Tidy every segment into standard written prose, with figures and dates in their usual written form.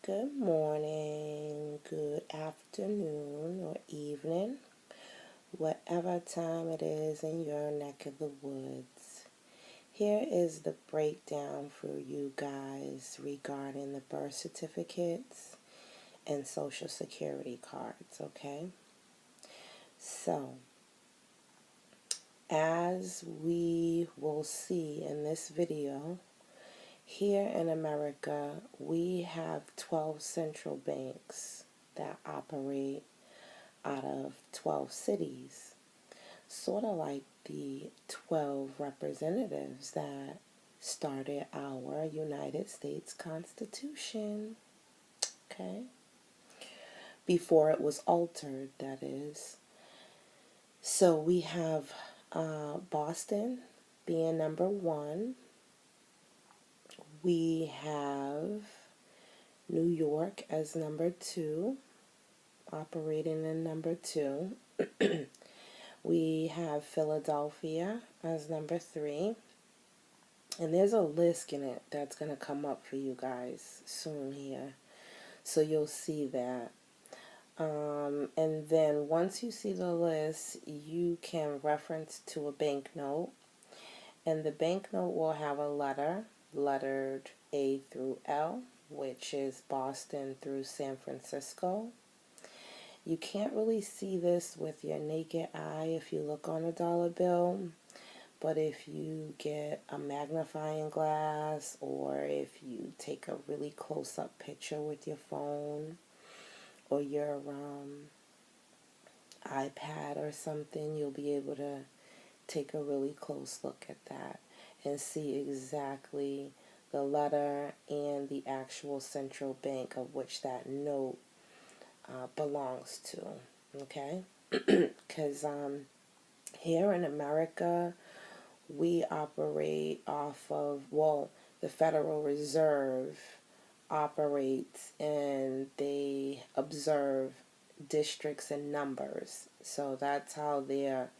Good morning, good afternoon, or evening, whatever time it is in your neck of the woods. Here is the breakdown for you guys regarding the birth certificates and social security cards, okay? So, as we will see in this video, here in America, we have 12 central banks that operate out of 12 cities, sort of like the 12 representatives that started our United States Constitution, okay? Before it was altered, that is. So we have Boston being number one. We have New York as number two, operating in number two. We have Philadelphia as number three. And there's a list in it that's going to come up for you guys soon here. So you'll see that. And then once you see the list, you can reference to a banknote. And the banknote will have a letter, lettered A through L, which is Boston through San Francisco. You can't really see this with your naked eye if you look on a dollar bill, but if you get a magnifying glass or if you take a really close-up picture with your phone or your iPad or something, you'll be able to take a really close look at that and see exactly the letter and the actual central bank of which that note belongs to, okay? Because here in America, we operate off of, well, the Federal Reserve operates and they observe districts and numbers. So that's how their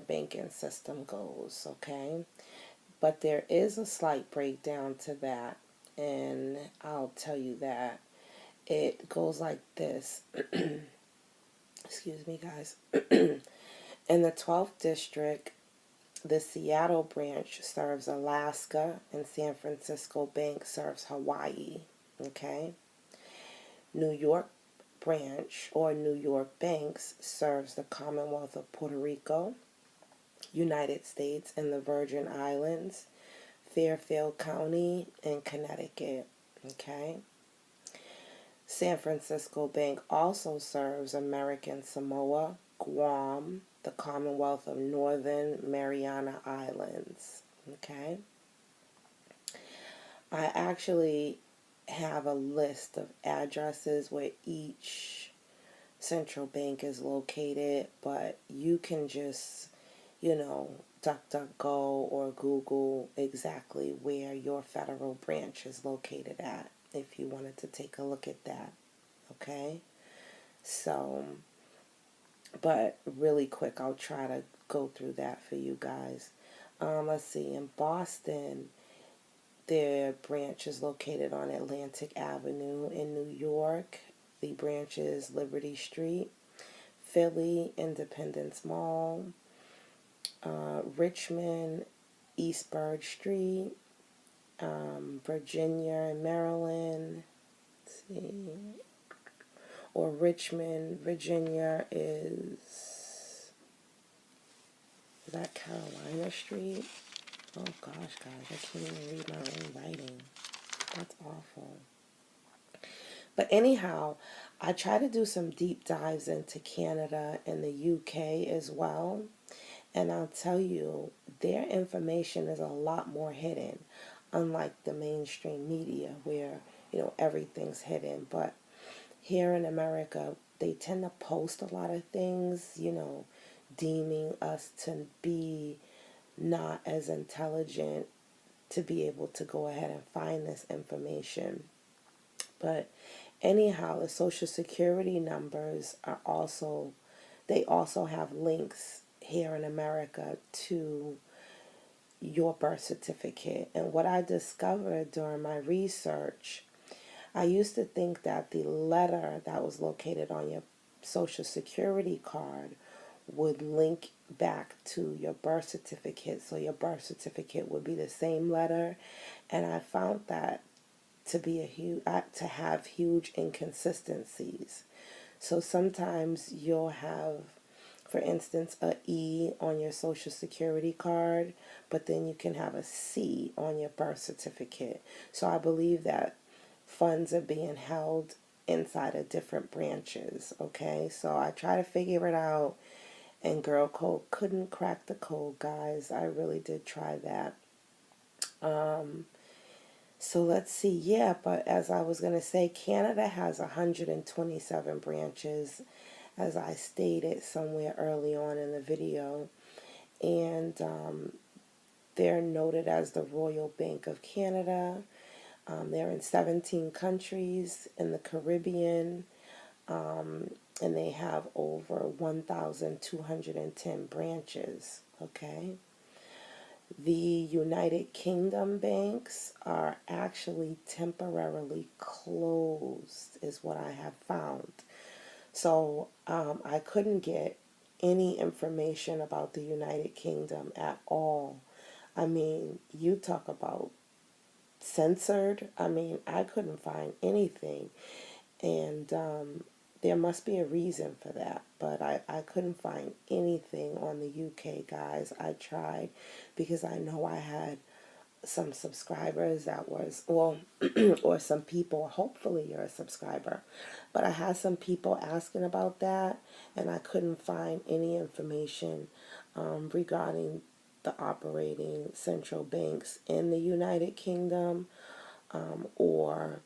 banking system goes, okay? But there is a slight breakdown to that, and I'll tell you that. It goes like this. Excuse me, guys. In the 12th district, the Seattle branch serves Alaska, and San Francisco Bank serves Hawaii, okay? New York branch, or New York Banks, serves the Commonwealth of Puerto Rico, United States, and the Virgin Islands, Fairfield County, and Connecticut, okay? San Francisco Bank also serves American Samoa, Guam, the Commonwealth of Northern Mariana Islands, okay? I actually have a list of addresses where each central bank is located, but you can just, DuckDuckGo or Google exactly where your federal branch is located at if you wanted to take a look at that, okay? So, but really quick, I'll try to go through that for you guys. Let's see, in Boston, their branch is located on Atlantic Avenue. In New York, the branch is Liberty Street. Philly, Independence Mall. Richmond, East Burge Street. Virginia and Maryland. Let's see. Or Richmond, Virginia is that Carolina Street? Oh gosh, guys, I can't even read my own writing. That's awful. But anyhow, I try to do some deep dives into Canada and the UK as well. And I'll tell you, their information is a lot more hidden, unlike the mainstream media where, everything's hidden. But here in America, they tend to post a lot of things, deeming us to be not as intelligent to be able to go ahead and find this information. But anyhow, the Social Security numbers they also have links here in America to your birth certificate. And what I discovered during my research, I used to think that the letter that was located on your social security card would link back to your birth certificate, so your birth certificate would be the same letter, and I found that to be to have huge inconsistencies. So sometimes you'll have, for instance, a E on your social security card, but then you can have a C on your birth certificate. So I believe that funds are being held inside of different branches, okay? So I try to figure it out, and Girl Code couldn't crack the code, guys. I really did try that. So let's see. Yeah, but as I was going to say, Canada has 127 branches, as I stated somewhere early on in the video. And they're noted as the Royal Bank of Canada. They're in 17 countries in the Caribbean, and they have over 1,210 branches, okay? The United Kingdom banks are actually temporarily closed, is what I have found. So I couldn't get any information about the United Kingdom at all. I mean, you talk about censored. I mean, I couldn't find anything. And there must be a reason for that. But I couldn't find anything on the UK, guys. I tried because I know I had some subscribers that was, well, or some people, hopefully you're a subscriber, but I had some people asking about that, and I couldn't find any information regarding the operating central banks in the United Kingdom, or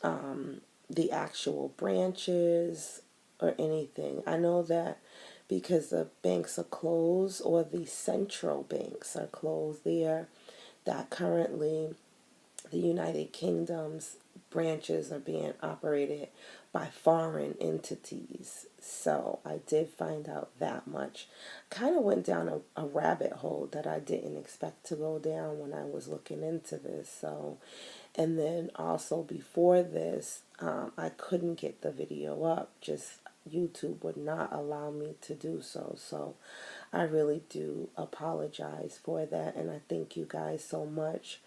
the actual branches or anything. I know that because the banks are closed, or the central banks are closed there, that currently the United Kingdom's branches are being operated by foreign entities. So I did find out that much. Kind of went down a rabbit hole that I didn't expect to go down when I was looking into this. So, and then also before this, I couldn't get the video up. Just YouTube would not allow me to do so. So I really do apologize for that. And I thank you guys so much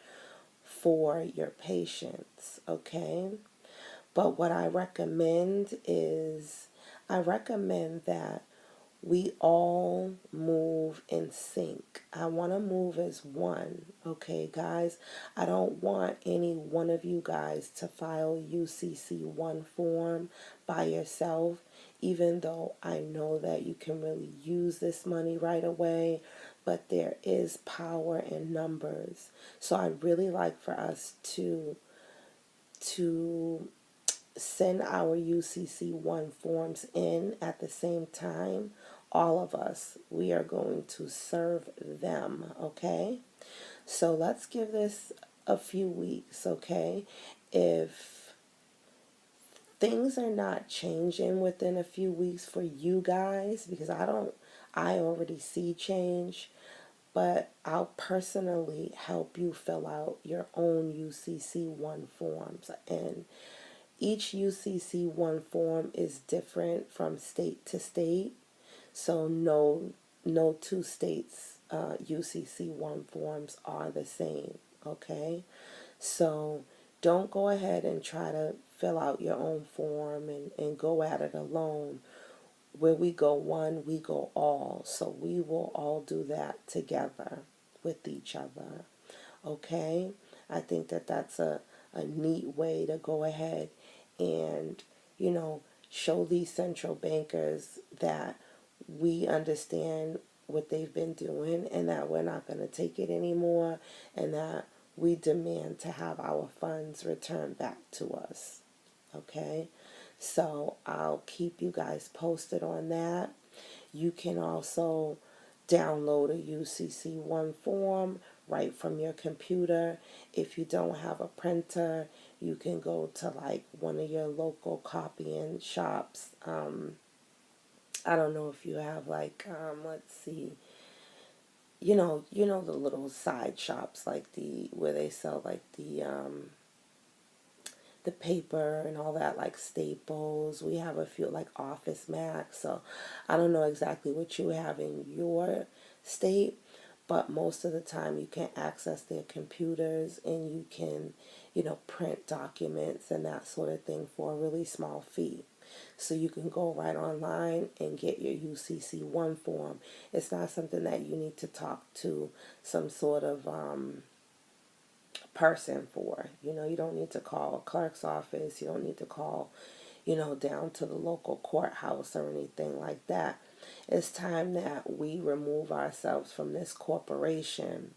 for your patience, okay? But what I recommend is, I recommend that we all move in sync. I want to move as one, okay, guys? I don't want any one of you guys to file UCC1 form by yourself, even though I know that you can really use this money right away, but there is power in numbers. So I'd really like for us to send our UCC1 forms in at the same time. All of us, we are going to serve them, okay? So let's give this a few weeks, okay? If things are not changing within a few weeks for you guys, because I already see change, but I'll personally help you fill out your own UCC1 forms. And each UCC1 form is different from state to state, so no two states UCC1 forms are the same, okay? So don't go ahead and try to fill out your own form and go at it alone. Where we go one, we go all. So we will all do that together with each other, okay? I think that that's a neat way to go ahead and, you know, show these central bankers that we understand what they've been doing, and that we're not going to take it anymore, and that we demand to have our funds returned back to us, okay? So I'll keep you guys posted on that. You can also download a UCC1 form right from your computer. If you don't have a printer, you can go to like one of your local copying shops. I don't know if you have like, let's see, you know the little side shops, like where they sell like the the paper and all that, like Staples. We have a few like Office Max. So I don't know exactly what you have in your state, but most of the time you can access their computers and you can, print documents and that sort of thing for a really small fee. So you can go right online and get your UCC1 form. It's not something that you need to talk to some sort of person for. You don't need to call a clerk's office. You don't need to call, down to the local courthouse or anything like that. It's time that we remove ourselves from this corporation.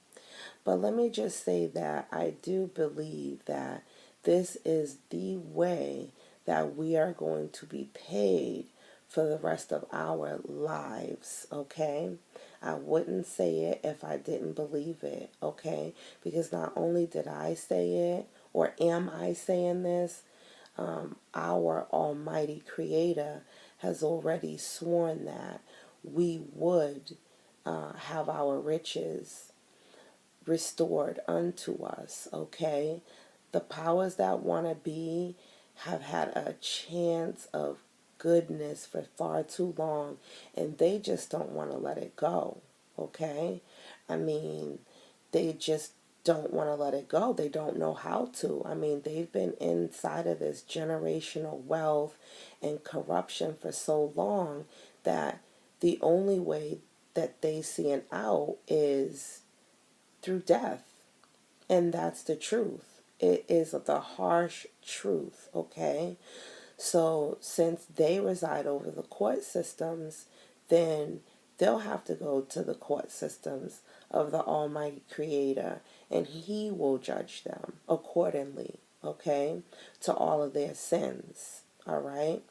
But let me just say that I do believe that this is the way that we are going to be paid for the rest of our lives, okay? I wouldn't say it if I didn't believe it, okay? Because not only did I say it, or am I saying this, our Almighty Creator has already sworn that we would have our riches restored unto us, okay? The powers that want to be have had a chance of goodness for far too long, and they just don't want to let it go, okay? I mean, they just don't want to let it go. They don't know how to. I mean, they've been inside of this generational wealth and corruption for so long that the only way that they see an out is through death. And that's the truth. It is the harsh truth, okay? So since they reside over the court systems, then they'll have to go to the court systems of the Almighty Creator, and He will judge them accordingly, okay, to all of their sins, all right?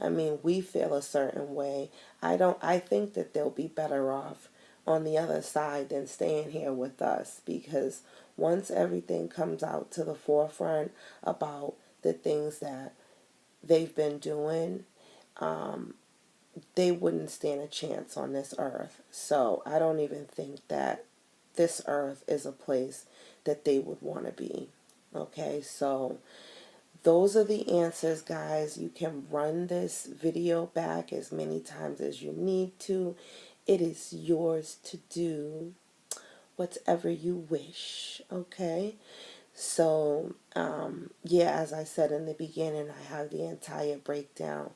I mean, we feel a certain way. I think that they'll be better off on the other side than staying here with us, because once everything comes out to the forefront about the things that they've been doing, they wouldn't stand a chance on this earth. So I don't even think that this earth is a place that they would want to be. Okay, so those are the answers, guys. You can run this video back as many times as you need to. It is yours to do whatever you wish, okay? So, yeah, as I said in the beginning, I have the entire breakdown.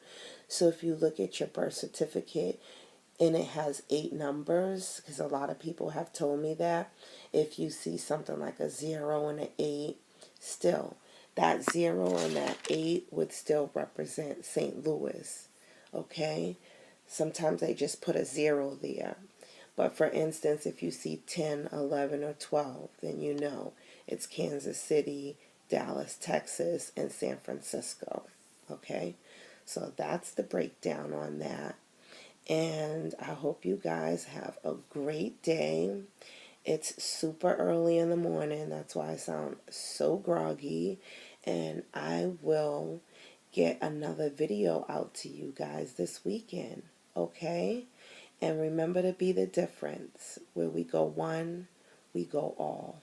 So if you look at your birth certificate and it has 8 numbers, because a lot of people have told me that, if you see something like a 0 and an 8, still, that 0 and that 8 would still represent St. Louis, okay? Sometimes they just put a 0 there. But for instance, if you see 10, 11, or 12, then you know it's Kansas City, Dallas, Texas, and San Francisco. Okay? So that's the breakdown on that. And I hope you guys have a great day. It's super early in the morning. That's why I sound so groggy. And I will get another video out to you guys this weekend. Okay? And remember to be the difference. Where we go one, we go all.